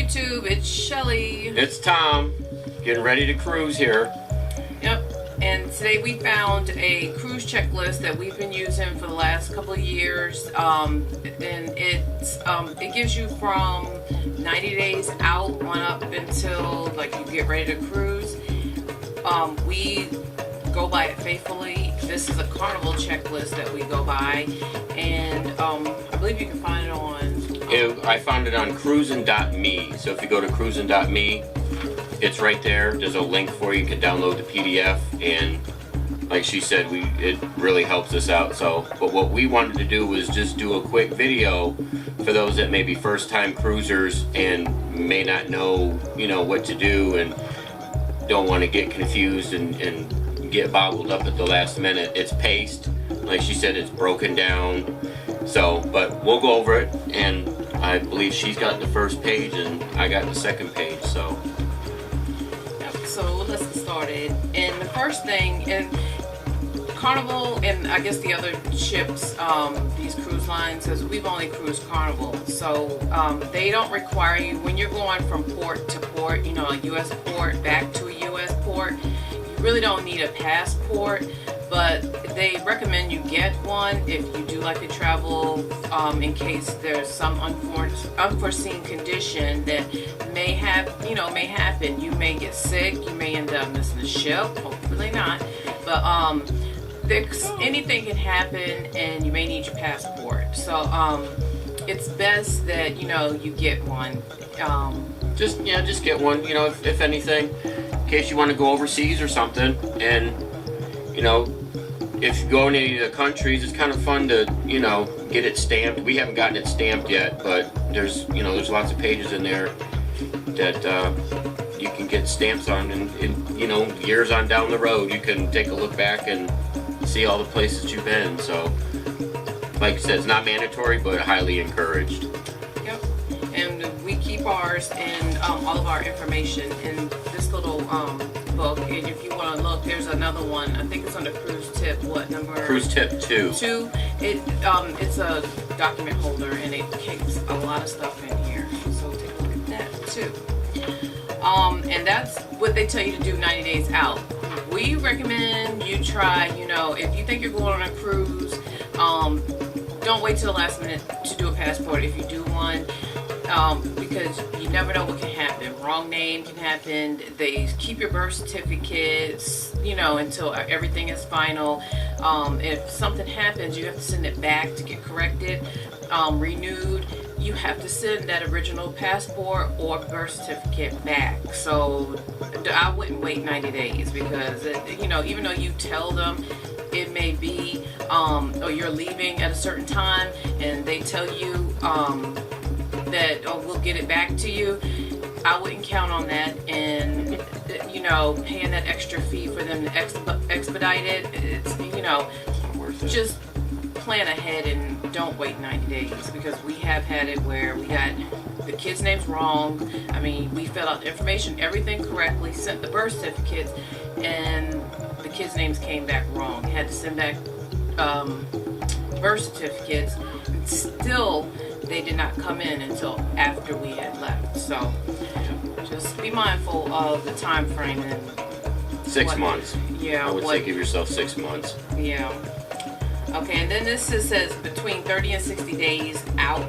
YouTube, it's Shelly. It's Tom, getting ready to cruise here. Yep, and today we found a cruise checklist that we've been using for the last couple of years, and it gives you from 90 days out on up until like you get ready to cruise. We go by it faithfully. This is a Carnival checklist that we go by, and I believe you can find it on I found it on cruisin.me. So if you go to cruisin.me, it's right there. There's a link for you. You can download the PDF, and like she said, it really helps us out. So, but what we wanted to do was just do a quick video for those that may be first-time cruisers and may not know, what to do and don't want to get confused and get boggled up at the last minute. It's paced, like she said, it's broken down. So, but we'll go over it, and I believe she's got the first page and I got the second page. So, so let's get started. And the first thing, in Carnival and I guess the other ships, these cruise lines, because we've only cruised Carnival, so they don't require you when you're going from port to port, a U.S. port back to a U.S. port. You really don't need a passport, but they recommend you get one if you do like to travel, in case there's some unforeseen condition that may happen. You may get sick, you may end up missing the ship, hopefully not, but anything can happen and you may need your passport. So it's best that you get one. just get one, if anything, in case you want to go overseas or something. And if you go in any of the countries, it's kind of fun to, get it stamped. We haven't gotten it stamped yet, but there's lots of pages in there that you can get stamps on, and years on down the road, you can take a look back and see all the places you've been. So, like I said, it's not mandatory, but highly encouraged. Yep, and we keep ours and all of our information in this little book, and if you want to look, there's another one. I think it's on the cruise tip. What number? Cruise tip 2. 2. It's a document holder, and it keeps a lot of stuff in here. So take a look at that too. And that's what they tell you to do 90 days out. We recommend you try. If you think you're going on a cruise, don't wait till the last minute to do a passport if you do one. Because you never know what can happen. Wrong name can happen. They keep your birth certificates, until everything is final. If something happens, you have to send it back to get corrected, renewed. You have to send that original passport or birth certificate back. So I wouldn't wait 90 days because, even though you tell them it may be, or you're leaving at a certain time and they tell you, that we'll get it back to you, I wouldn't count on that, and paying that extra fee for them to expedite it. It's not worth it. Just plan ahead and don't wait 90 days, because we have had it where we got the kids' names wrong. I mean, we filled out the information, everything correctly, sent the birth certificates, and the kids' names came back wrong. Had to send back birth certificates, and still they did not come in until after we had left. So just be mindful of the time frame and 6 months. Yeah, I would say give yourself 6 months. Yeah. Okay, and then this says between 30 and 60 days out.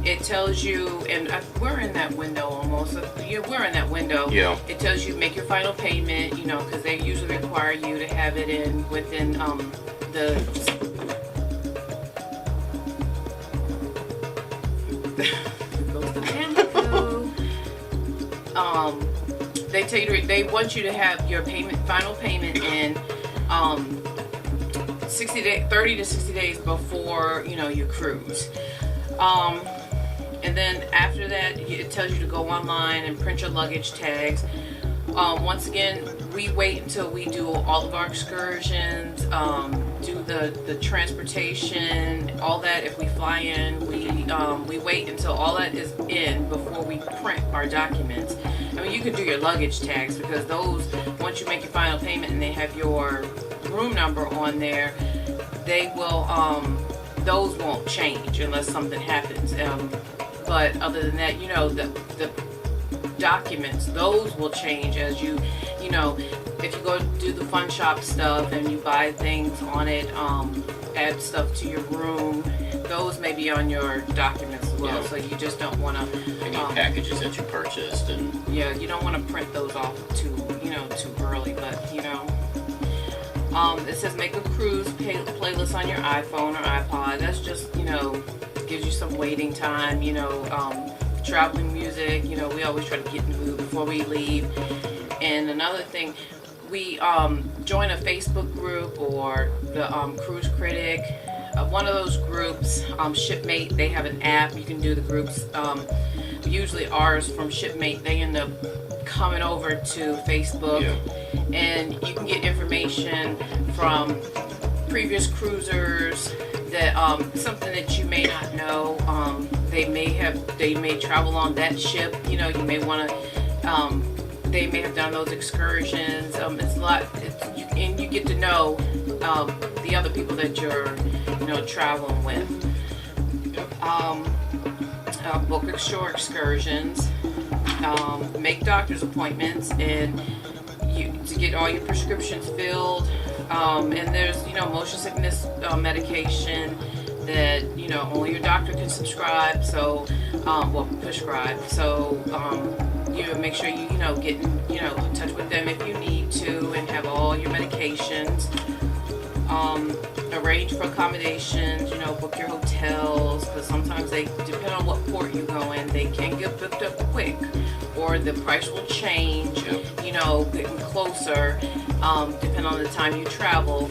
It tells you, and we're in that window almost. We're in that window. Yeah. It tells you make your final payment, because they usually require you to have it in within they want you to have your final payment in 30 to 60 days before your cruise. And then after that, it tells you to go online and print your luggage tags. Once again, we wait until we do all of our excursions, do the transportation, all that. If we fly in, we wait until all that is in before we print our documents. I mean, you can do your luggage tags, because those, once you make your final payment and they have your room number on there, they will, those won't change unless something happens. But other than that, the documents, those will change as you know, if you go do the fun shop stuff and you buy things on it, add stuff to your room, those may be on your documents as well. Yeah. So you just don't want to Any packages that you purchased, and you don't want to print those off too early. But it says make a cruise playlist on your iPhone or iPod. That's just gives you some waiting time. Traveling music. We always try to get in the mood before we leave. And another thing, we join a Facebook group or the Cruise Critic. One of those groups, Shipmate, they have an app. You can do the groups. Usually ours from Shipmate, they end up coming over to Facebook. yeah. And you can get information from previous cruisers that something that you may not know. They may travel on that ship. You may want to. They may have done those excursions. It's a lot, and you get to know the other people that you're traveling with. Book shore excursions. Make doctor's appointments and to get all your prescriptions filled. And there's motion sickness medication that only your doctor can prescribe. So make sure you get in touch with them if you need to and have all your medications. Arrange for accommodations, book your hotels, because sometimes they, depend on what port you go in, they can get booked up quick, or the price will change, getting closer, depending on the time you travel.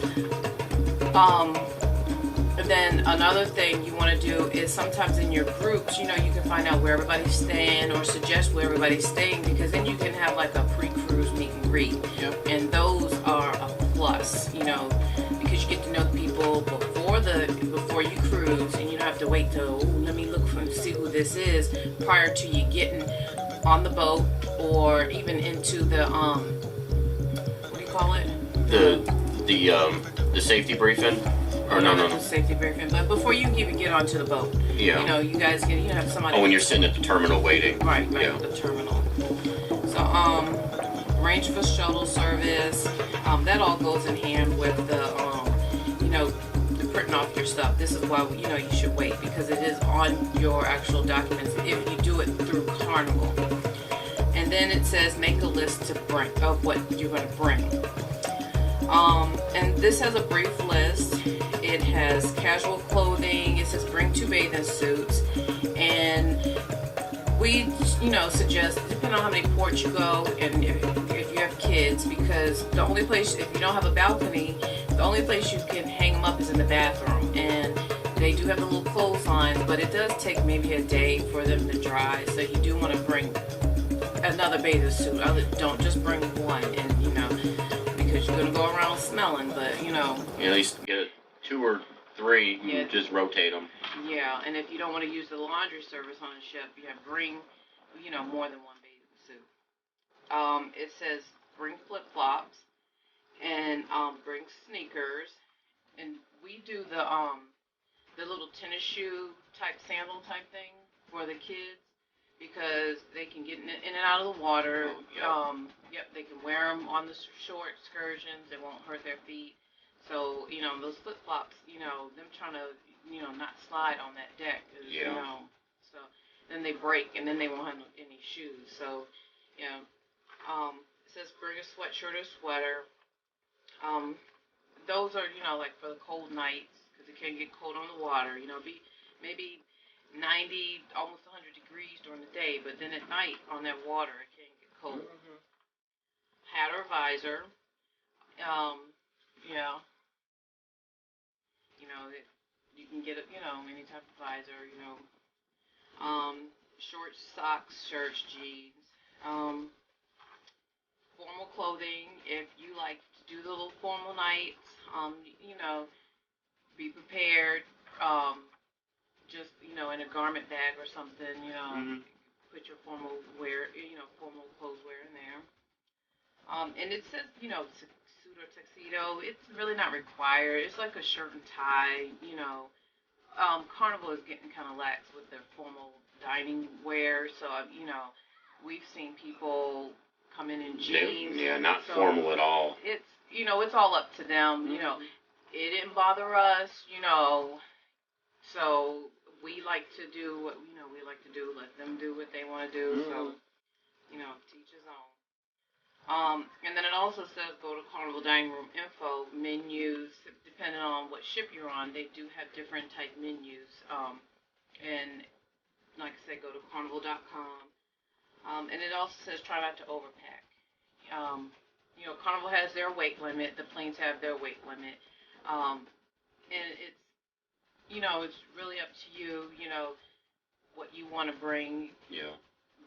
And then another thing you want to do is sometimes in your groups, you can find out where everybody's staying or suggest where everybody's staying, because then you can have like a pre-cruise meet and greet. Yep. And those are a plus, because you get to know the people before you cruise, and you don't have to wait till let me look and see who this is prior to you getting on the boat or even into the what do you call it? The safety briefing. Or no. The safety briefing, but before you even get onto the boat, Yeah. You guys get have somebody. Oh, when you're sitting at the terminal waiting. Right, Yeah. the terminal. So arrange for shuttle service. That all goes in hand with the the printing off your stuff. This is why you should wait, because it is on your actual documents if you do it through Carnival. And then it says make a list of what you're going to bring. And this has a brief list. It has casual clothing. It says bring 2 bathing suits, and we suggest, depending on how many ports you go and if you have kids, because the only place, if you don't have a balcony, the only place you can hang them up is in the bathroom. And they do have the little clotheslines, but it does take maybe a day for them to dry, so you do want to bring another bathing suit. Don't just bring one, and because you're gonna go around smelling, but At least get 2 or 3. Yeah. You just rotate them. Yeah, and if you don't want to use the laundry service on a ship, bring more than one bathing suit. It says bring flip-flops and bring sneakers, and we do the little tennis shoe type sandal type thing for the kids, because they can get in and out of the water. Oh, yeah. They can wear them on the short excursions. It won't hurt their feet. So, those flip-flops, them trying to, not slide on that deck. Yeah. So then they break, and then they won't have any shoes. So, it says bring a sweatshirt or sweater. Those are, like for the cold nights, because it can get cold on the water. Be maybe 90, almost 100 degrees during the day, but then at night on that water, it can get cold. Mm-hmm. Hat or visor. You can get any type of visor. Shorts, socks, shirts, jeans. Formal clothing. If you like to do the little formal nights, be prepared. Just in a garment bag or something. Mm-hmm. Put your formal wear, formal clothes wear in there. And it says, suit or tuxedo. It's really not required. It's like a shirt and tie. Carnival is getting kind of lax with their formal dining wear. So we've seen people come in jeans. Not so formal at all. It's it's all up to them. It didn't bother us. So we like to do what we like to do. Let them do what they want to do. So teach his own. And then it also says go to Carnival Dining Room info menus. Depending on what ship you're on, they do have different type menus. And like I said, go to carnival.com. And it also says try not to overpack. Carnival has their weight limit. The planes have their weight limit. And it's really up to you. What you want to bring. Yeah.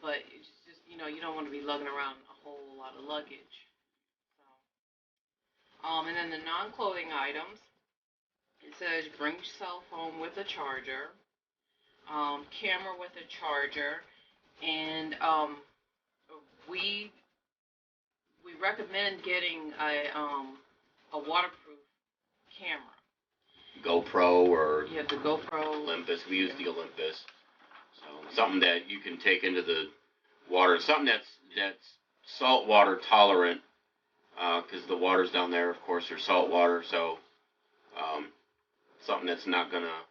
But it's just you don't want to be lugging around a whole lot of luggage. So, and then the non-clothing items. It says bring cell phone with a charger, camera with a charger, and we recommend getting a waterproof camera. GoPro or the GoPro. Olympus. We use the Olympus. So something that you can take into the water. Something that's saltwater tolerant, because the waters down there, of course, are salt water. So something that's not gonna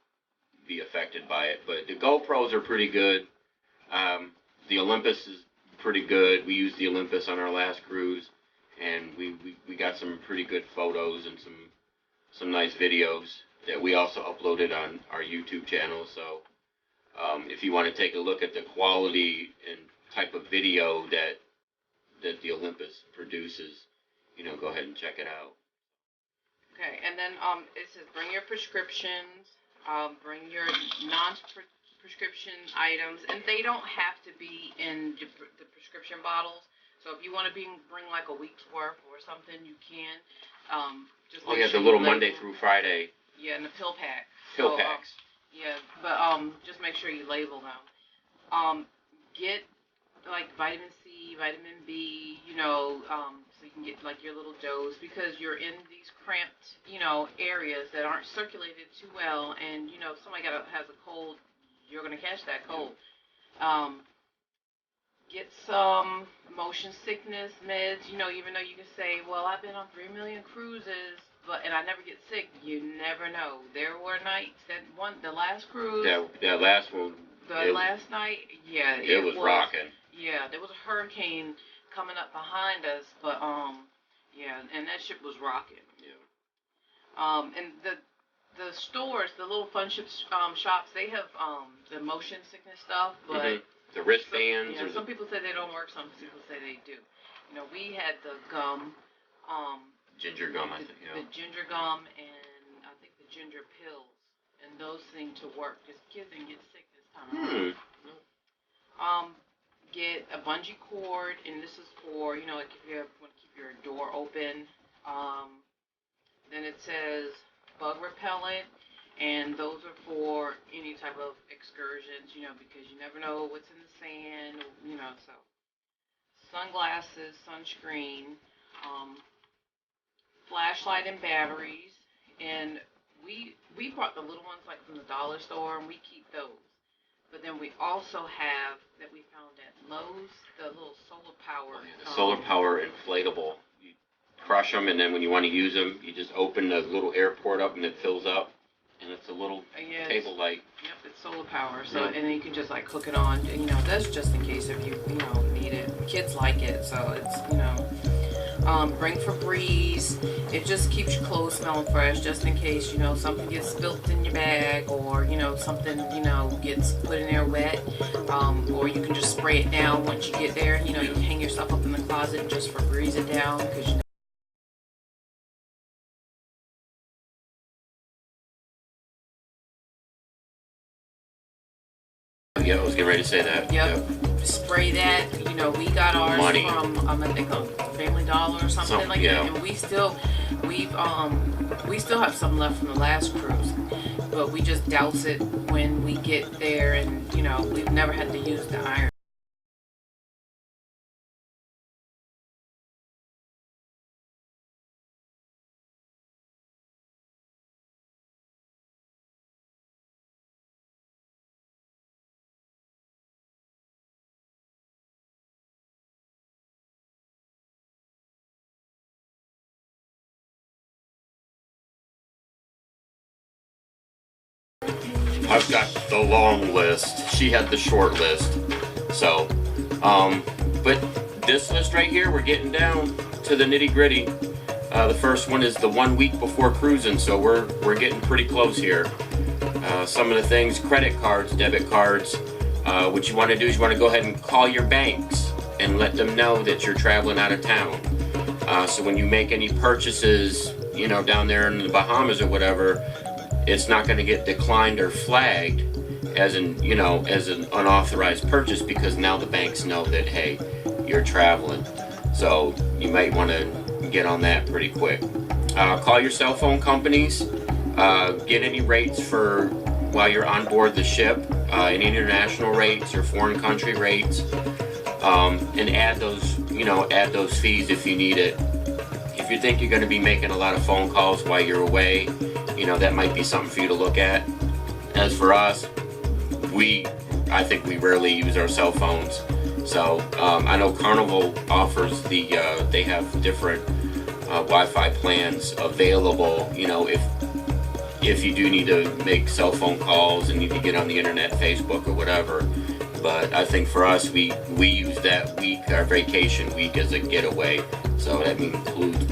be affected by it. But the GoPros are pretty good. The Olympus is pretty good. We used the Olympus on our last cruise, and we got some pretty good photos and some nice videos that we also uploaded on our YouTube channel. So if you want to take a look at the quality and type of video that the Olympus produces, go ahead and check it out. Okay, and then it says bring your prescriptions, bring your non-prescription items, and they don't have to be in the prescription bottles. So if you want to bring like a week's worth or something, you can. Just the little Monday through Friday. Yeah, and the pill pack. Pill packs. But just make sure you label them. Get like vitamin C, vitamin B, so you can get like your little dose, because you're in these cramped, areas that aren't circulated too well, and if somebody has a cold, you're gonna catch that cold. Get some motion sickness meds, even though you can say, well, I've been on 3 million cruises, and I never get sick. You never know. There were nights the last cruise. That last one. Last night, it was rocking. Yeah, there was a hurricane coming up behind us, but and that ship was rocking. Yeah. And the stores, the little fun shops, they have the motion sickness stuff, but the wristbands. Some people say they don't work. Some people say they do. We had the gum. Ginger gum, I think. The ginger gum, and I think the ginger pills, and those seem to work. Because kids didn't get sick this time around. Get a bungee cord, and this is for like if you want to keep your door open. Then it says bug repellent, and those are for any type of excursions, because you never know what's in the sand, so. Sunglasses, sunscreen, flashlight and batteries, and we brought the little ones like from the dollar store, and we keep those. But then we also have that we found at Lowe's, the little solar power. The solar power inflatable. You crush them, and then when you want to use them, you just open the little air port up, and it fills up, and it's a little table light. Yep, it's solar power. So and then you can just like hook it on. And, that's just in case if you need it. Kids like it, so it's bring Febreze. It just keeps your clothes smelling fresh, just in case something gets spilt in your bag, or something gets put in there wet, or you can just spray it down once you get there. You can hang yourself up in the closet and just Febreze it down, because Yeah, I was getting ready to say that. Yep. Spray that. We got ours from I think a Family Dollar or something like that, and we still have some left from the last cruise, but we just douse it when we get there, and we've never had to use the iron. I've got the long list. She had the short list. So, but this list right here, we're getting down to the nitty gritty. The first one is the 1 week before cruising, so we're getting pretty close here. Some of the things, credit cards, debit cards. What you want to do is you want to go ahead and call your banks and let them know that you're traveling out of town. So when you make any purchases, you know, down there in the Bahamas or whatever, it's not going to get declined or flagged as an, you know, as an unauthorized purchase, because now the banks know that, hey, you're traveling. So you might want to get on that pretty quick. Call your cell phone companies. Get any rates for while you're on board the ship, any international rates or foreign country rates, and add those, you know, add those fees if you need it. If you think you're going to be making a lot of phone calls while you're away, you know, that might be something for you to look at. As for us, I think we rarely use our cell phones. So I know Carnival offers they have different Wi-Fi plans available. You know, if you do need to make cell phone calls and need to get on the internet, Facebook or whatever. But I think for us, we use that week, our vacation week, as a getaway. So that includes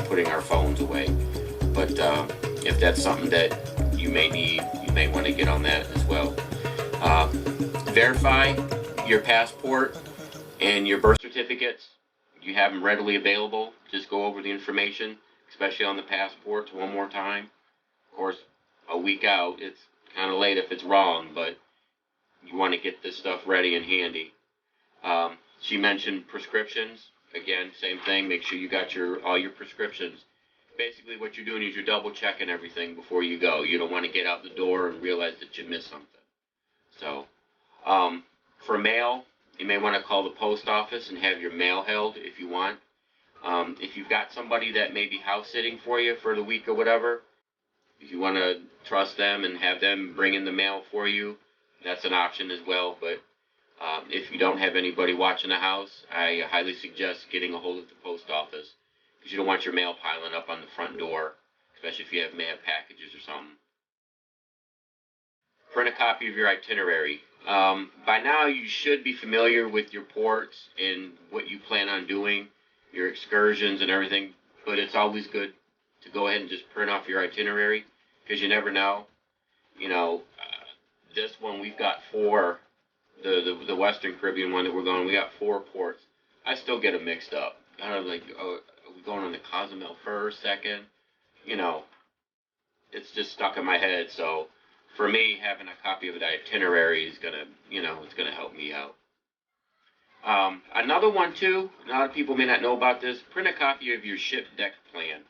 putting our phones away. But if that's something that you may need, you may want to get on that as well. Verify your passport and your birth certificates. You have them readily available. Just go over the information, especially on the passports, one more time. Of course, a week out, it's kind of late if it's wrong, but you want to get this stuff ready and handy. She mentioned prescriptions. Again, same thing. Make sure you got all your prescriptions. Basically, what you're doing is you're double checking everything before you go. You don't want to get out the door and realize that you missed something. So, for mail, you may want to call the post office and have your mail held if you want. If you've got somebody that may be house sitting for you for the week or whatever, if you want to trust them and have them bring in the mail for you, that's an option as well. But if you don't have anybody watching the house, I highly suggest getting a hold of the post office, because you don't want your mail piling up on the front door, especially if you may have packages or something. Print a copy of your itinerary. By now you should be familiar with your ports and what you plan on doing, your excursions and everything, but it's always good to go ahead and just print off your itinerary, because you never know. You know, this one we've got 4, the Western Caribbean one that we're going, we got 4 ports. I still get them mixed up. Kind of like, oh, are we going on the Cozumel first, second? You know, it's just stuck in my head. So for me, having a copy of the itinerary is gonna, you know, it's gonna help me out. Another one too, a lot of people may not know about this. Print a copy of your ship deck plan.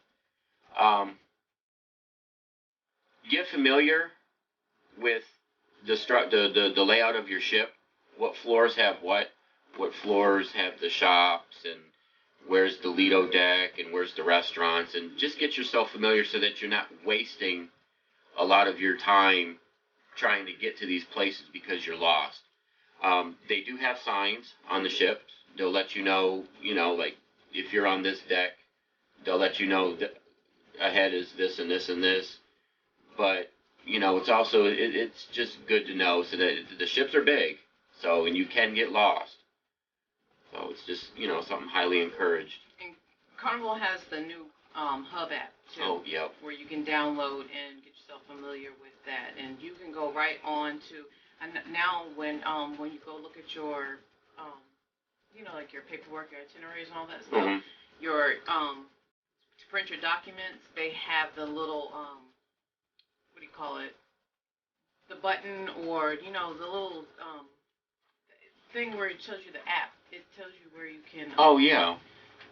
Get familiar with the layout of your ship. What floors have what floors have the shops, and where's the Lido deck, and where's the restaurants, and just get yourself familiar so that you're not wasting a lot of your time trying to get to these places because you're lost. They do have signs on the ships. They'll let you know, like if you're on this deck, they'll let you know that ahead is this and this and this. But, you know, it's also, it's just good to know, so that the ships are big, so, and you can get lost. So it's just, you know, something highly encouraged. And Carnival has the new Hub app, too. Oh, yep. Where you can download and get yourself familiar with that. And you can go right on to, and now when you go look at your, you know, like your paperwork, your itineraries and all that stuff, Mm-hmm. your, to print your documents, they have the little, what do you call it? The button, or, you know, the little thing where it shows you the app. It tells you where you can. Oh, yeah.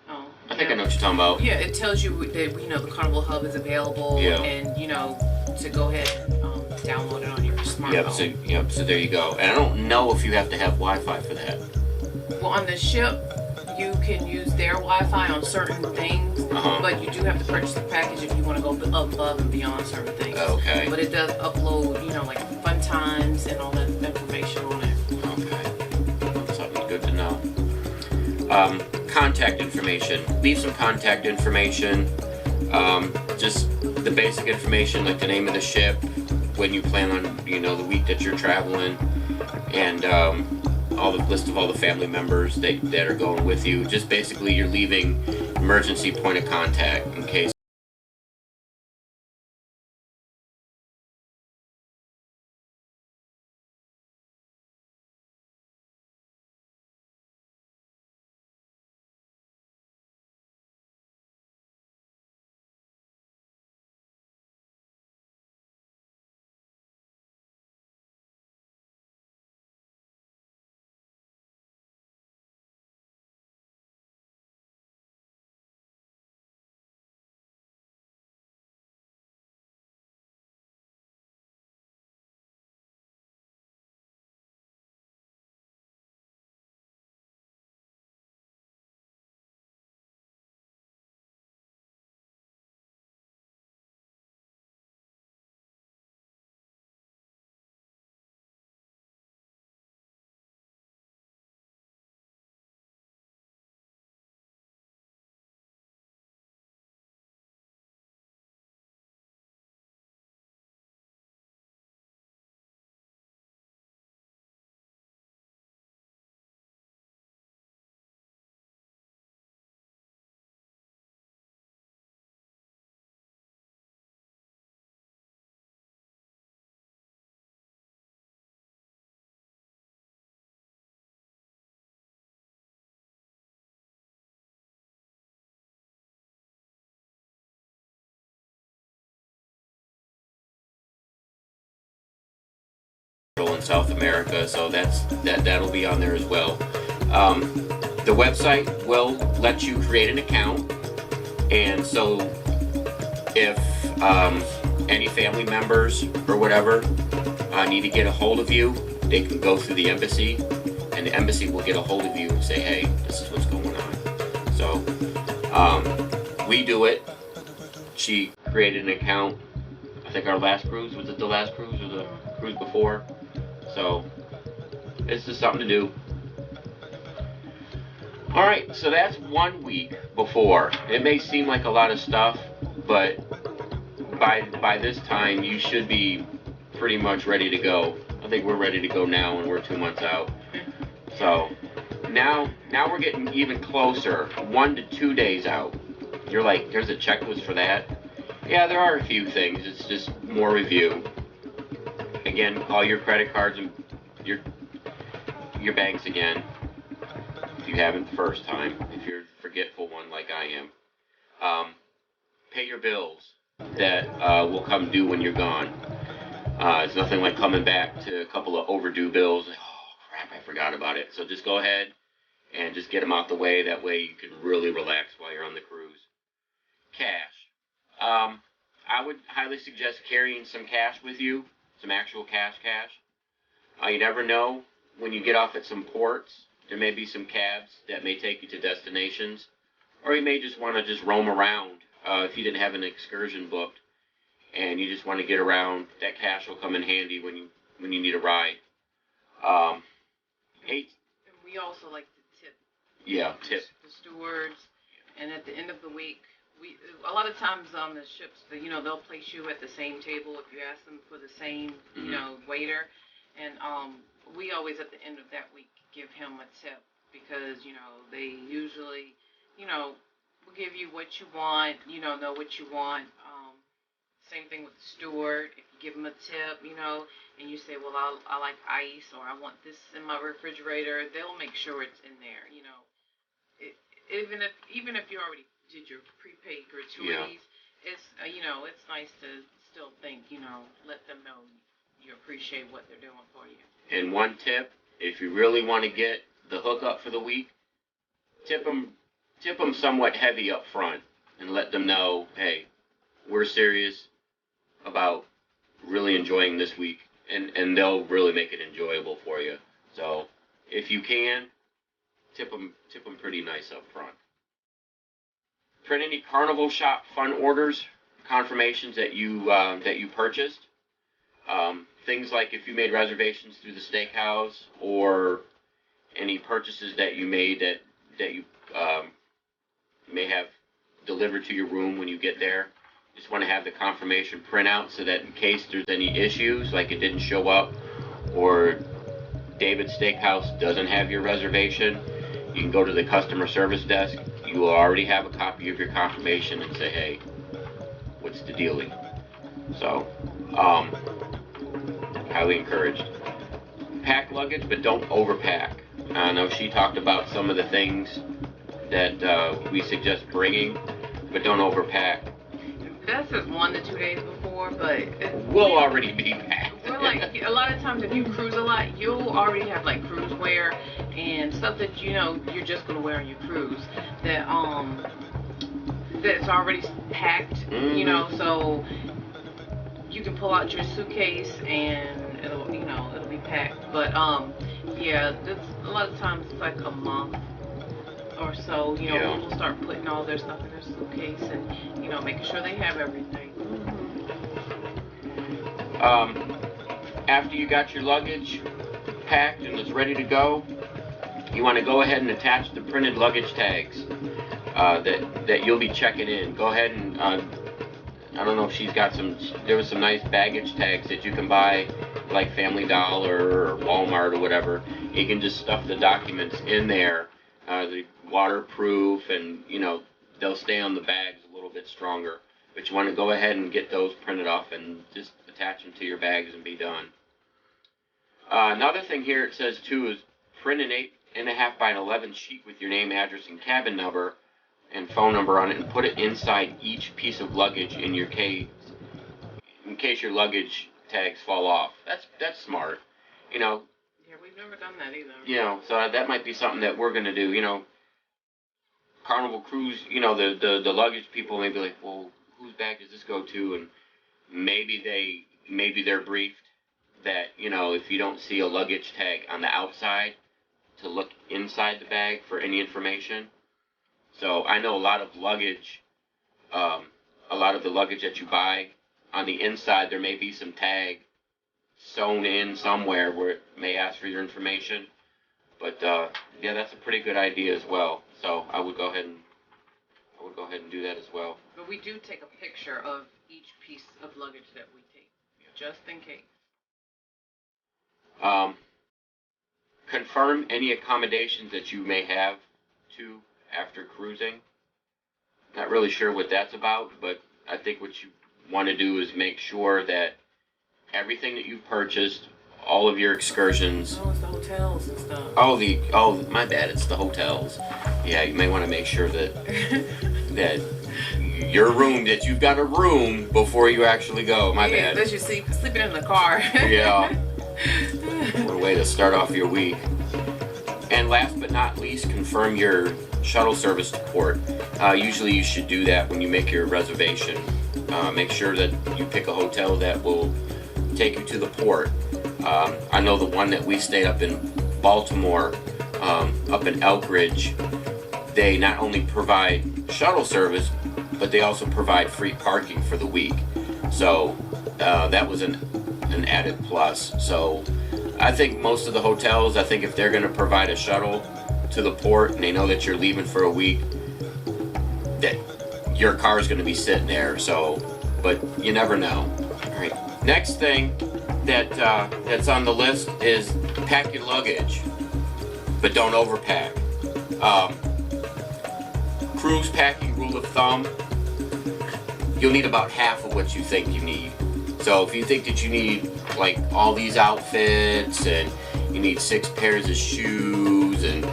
I think know. I know what you're talking about. Yeah, it tells you that, you know, the Carnival Hub is available, Yeah. and, you know, to go ahead and download it on your smartphone. So there you go. And I don't know if you have to have Wi-Fi for that. Well, on the ship, you can use their Wi-Fi on certain things, but you do have to purchase the package if you want to go above and beyond certain things. Okay. But it does upload, you know, like fun times and all that information on it. Okay. Something good to know. Contact information. Leave some contact information. Just the basic information, like the name of the ship, when you plan on, the week that you're traveling, and all the list of all the family members that are going with you. Just basically, you're leaving emergency point of contact in case. In South America, so that'll be on there as well. The website will let you create an account, and so if any family members or whatever need to get a hold of you, they can go through the embassy, and the embassy will get a hold of you and say, hey, this is what's going on. So we do it. She created an account. I think our last cruise, was it the last cruise or the cruise before? So it's just something to do. Alright, so that's 1 week before. It may seem like a lot of stuff, but by this time you should be pretty much ready to go. I think we're ready to go now, and we're 2 months out. So now we're getting even closer, 1 to 2 days out. You're like, there's a checklist for that? Yeah, there are a few things. It's just more review. Again, all your credit cards and your banks again, if you haven't the first time, if you're a forgetful one like I am. Pay your bills that will come due when you're gone. It's nothing like coming back to a couple of overdue bills. Like, oh crap, I forgot about it. So just go ahead and just get them out the way. That way you can really relax while you're on the cruise. Cash. I would highly suggest carrying some cash with you. Some actual cash. You never know when you get off at some ports. There may be some cabs that may take you to destinations, or you may just want to just roam around. If you didn't have an excursion booked and you just want to get around, that cash will come in handy when you need a ride. And we also like to tip. Yeah, tip the stewards, and at the end of the week. A lot of times on the ships, they'll place you at the same table if you ask them for the same, waiter. And we always at the end of that week give him a tip because, they usually, will give you what you want, know what you want. Same thing with the steward. If you give them a tip, and you say, well, I like ice, or I want this in my refrigerator, they'll make sure it's in there, even if you already did your prepaid gratuities, it's it's nice to still think, let them know you appreciate what they're doing for you. And one tip, if you really want to get the hookup for the week, tip them somewhat heavy up front and let them know, hey, we're serious about really enjoying this week, and they'll really make it enjoyable for you. So if you can, tip them pretty nice up front. Print any Carnival Shop fun orders, confirmations that you purchased. Things like if you made reservations through the steakhouse, or any purchases that you made that you may have delivered to your room when you get there. just want to have the confirmation printout so that in case there's any issues, like it didn't show up or David's Steakhouse doesn't have your reservation, you can go to the customer service desk. You will already have a copy of your confirmation and say, hey, what's the dealie? So, highly encouraged. Pack luggage, but don't overpack. I know she talked about some of the things that we suggest bringing, but don't overpack. That says 1 to 2 days before, but we'll already be packed. Well, like a lot of times if you cruise a lot, you'll already have like cruise wear and stuff that you know you're just gonna wear on your cruise that that's already packed. Mm-hmm. You know, so you can pull out your suitcase and it'll be packed. But yeah, a lot of times it's like a month or so, you know, Yeah. people start putting all their stuff in their suitcase and, you know, making sure they have everything. After you got your luggage packed and it's ready to go, you want to go ahead and attach the printed luggage tags that you'll be checking in. Go ahead and, I don't know if she's got there was some nice baggage tags that you can buy, like Family Dollar or Walmart or whatever. You can just stuff the documents in there. They're waterproof and, you know, they'll stay on the bags a little bit stronger. But you want to go ahead and get those printed off and just attach them to your bags and be done. Another thing here it says too is print an 8.5 by 11 sheet with your name, address, and cabin number and phone number on it and put it inside each piece of luggage in your case in case your luggage tags fall off. That's smart. You know, Yeah, we've never done that either. you know, so that might be something that we're going to do. You know, Carnival Cruise, you know, the luggage people may be like, well, whose bag does this go to? And maybe they're briefed that, you know, if you don't see a luggage tag on the outside, to look inside the bag for any information. So I know a lot of the luggage that you buy, on the inside there may be some tag sewn in somewhere where it may ask for your information. But yeah, that's a pretty good idea as well. So I would go ahead and do that as well. But we do take a picture of each piece of luggage that we take, just in case. Confirm any accommodations that you may have to after cruising. Not really sure what that's about, but I think what you want to do is make sure that everything that you've purchased, all of your excursions. Oh, it's the hotels and stuff. Oh, my bad. It's the hotels. Yeah, you may want to make sure that that you've got a room before you actually go. My bad. Unless you're sleeping in the car. Yeah. What a way to start off your week. And last but not least, confirm your shuttle service to port. Usually you should do that when you make your reservation. Make sure that you pick a hotel that will take you to the port. I know the one that we stayed up in Baltimore, up in Elk Ridge, they not only provide shuttle service, but they also provide free parking for the week. So that was an added plus. So I think most of the hotels, if they're going to provide a shuttle to the port and they know that you're leaving for a week, that your car is going to be sitting there. So, but you never know. All right. Next thing that's on the list is pack your luggage, but don't overpack. Cruise packing rule of thumb: you'll need about half of what you think you need. So if you think that you need like all these outfits and you need 6 pairs of shoes and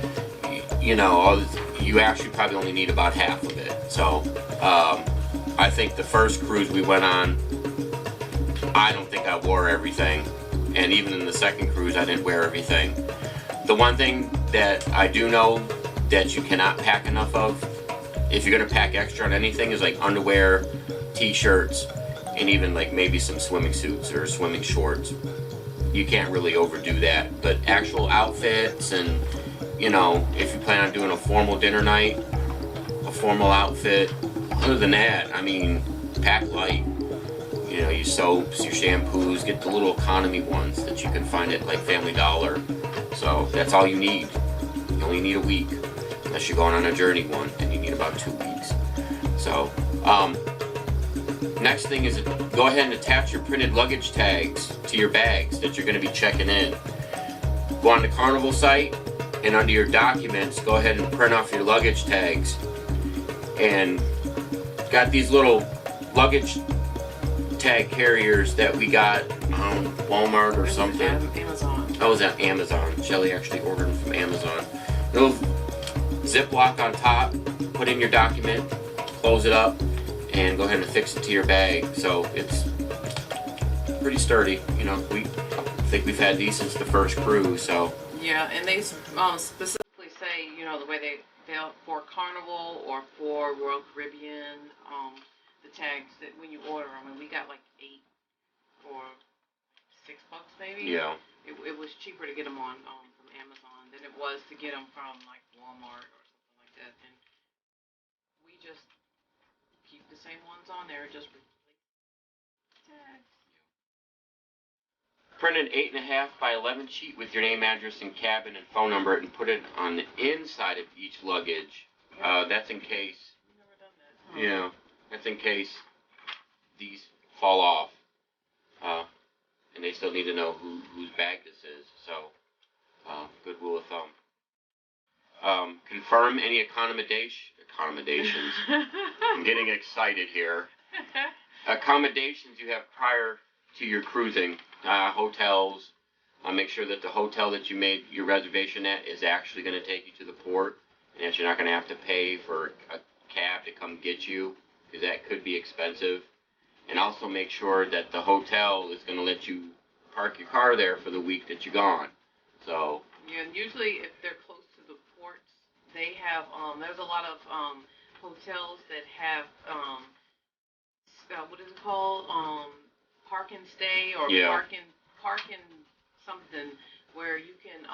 you know all this, you actually probably only need about half of it. So I think the first cruise we went on, I don't think I wore everything, and even in the second cruise I didn't wear everything. The one thing that I do know that you cannot pack enough of, if you're gonna pack extra on anything, is like underwear, t-shirts, and even like maybe some swimming suits or swimming shorts. You can't really overdo that. But actual outfits, and you know, if you plan on doing a formal dinner night, a formal outfit, other than that, I mean, pack light. You know, your soaps, your shampoos, get the little economy ones that you can find at like Family Dollar. So that's all you need. You only need a week, unless you're going on a journey one, and you need about 2 weeks. So, Next thing is go ahead and attach your printed luggage tags to your bags that you're going to be checking in. Go on the Carnival site, and under your documents, go ahead and print off your luggage tags. And got these little luggage tag carriers that we got on Walmart or something. Amazon. I was at Amazon. Shelly actually ordered them from Amazon. Little Ziploc on top, put in your document, close it up, and go ahead and affix it to your bag. So it's pretty sturdy. You know, we think we've had these since the first cruise. So Yeah, and they specifically say, you know, the way they'll for Carnival or for Royal Caribbean, the tags that when you order them, and we got like 8 for $6 maybe. yeah, It was cheaper to get them on from Amazon than it was to get them from like Walmart or something like that. And we just keep the same ones on there, just replace tags. print an 8.5 by 11 sheet with your name, address, and cabin and phone number, and put it on the inside of each luggage. That's in case. We've never done that. Yeah, that's in case these fall off, and they still need to know whose bag this is. So, good rule of thumb. Confirm any accommodations. I'm getting excited here. Accommodations you have prior to your cruising, hotels. Make sure that the hotel that you made your reservation at is actually going to take you to the port, and that you're not going to have to pay for a cab to come get you, because that could be expensive. And also make sure that the hotel is going to let you park your car there for the week that you're gone. So Yeah, and usually if they're close to the ports, they have there's a lot of hotels that have what is it called? Park and stay or Yeah. park and something where you can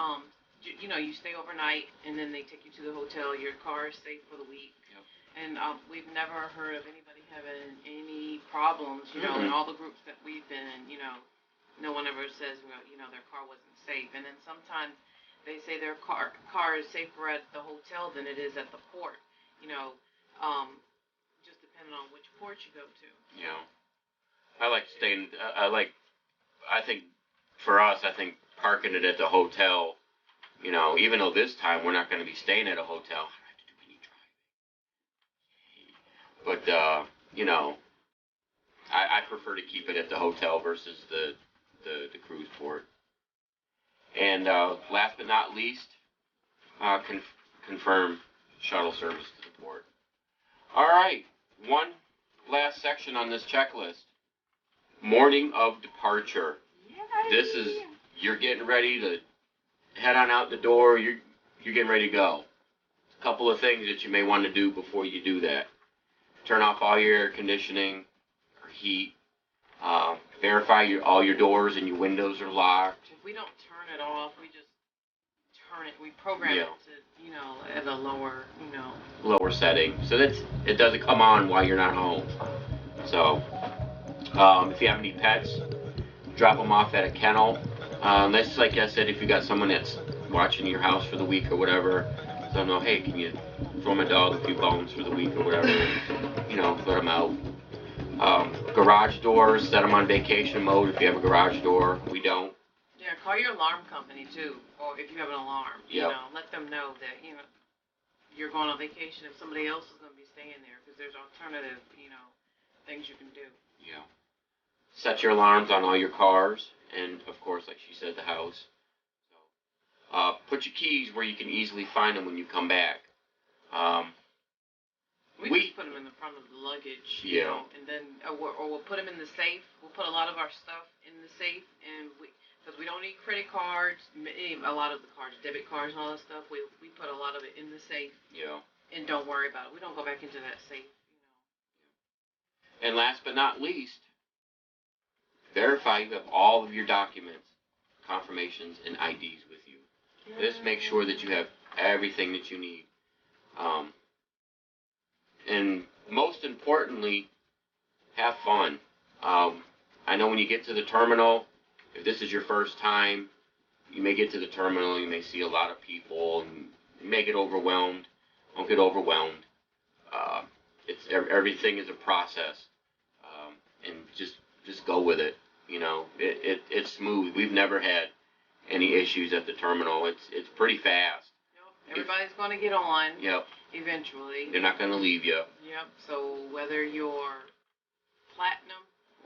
you know, you stay overnight and then they take you to the hotel. Your car is safe for the week. Yep. And we've never heard of anybody having any problems. You know, in all the groups that we've been in, you know, no one ever says you know their car wasn't safe. And then sometimes they say their car is safer at the hotel than it is at the port. You know, just depending on which port you go to. yeah, I like staying. I think for us, I think parking it at the hotel. You know, even though this time we're not going to be staying at a hotel, I don't have to do any driving. But you know, I prefer to keep it at the hotel versus the cruise port. And last but not least, confirm shuttle service to the port. All right, one last section on this checklist. Morning of departure. Yay. This is, you're getting ready to head on out the door. You're getting ready to go. A couple of things that you may want to do before you do that. Turn off all your air conditioning or heat. Verify all your doors and your windows are locked. If we don't turn it off, we just turn it. We program Yeah. it to, you know, at a lower, you know. Lower setting, so it doesn't come on while you're not home. So if you have any pets, drop them off at a kennel. That's like I said, if you got someone that's watching your house for the week or whatever, so know, hey, can you throw my dog a few bones for the week or whatever, you know, let them out. Garage doors, set them on vacation mode if you have a garage door. We don't. Yeah, call your alarm company too, or if you have an alarm, you Yep. know, let them know that, you know, you're going on vacation if somebody else is going to be staying there, because there's alternative, you know, things you can do. Yeah. Set your alarms on all your cars, and of course, like she said, the house. So, put your keys where you can easily find them when you come back. We just put them in the front of the luggage, you Yeah. know, and then, or we'll put them in the safe. We'll put a lot of our stuff in the safe, and because we don't need credit cards, a lot of the cards, debit cards and all that stuff, we put a lot of it in the safe. Yeah. And don't worry about it. We don't go back into that safe, you know. And last but not least, verify you have all of your documents, confirmations, and IDs with you. This makes sure that you have everything that you need. And most importantly, have fun. I know when you get to the terminal, if this is your first time, you may get to the terminal, you may see a lot of people, and you may get overwhelmed. Don't get overwhelmed. Everything is a process. and just go with it. You know, it's smooth. We've never had any issues at the terminal. It's pretty fast. Yep. Everybody's going to get on. Yep. Eventually. They're not going to leave you. Yep. So whether you're platinum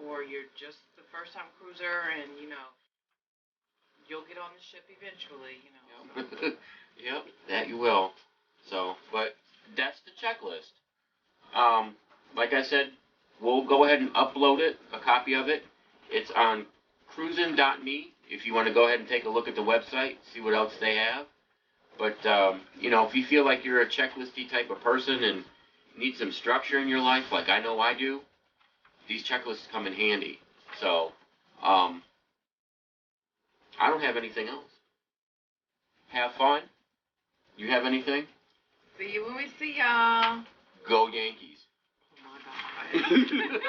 or you're just the first time cruiser, and you'll get on the ship eventually. Yep. Yep. That you will. So, but that's the checklist. Like I said, we'll go ahead and upload it, a copy of it. It's on cruisin.me if you want to go ahead and take a look at the website, see what else they have. But, if you feel like you're a checklisty type of person and need some structure in your life, like I know I do, these checklists come in handy. So, I don't have anything else. Have fun. You have anything? See you when we see y'all. Go Yankees. Oh my God.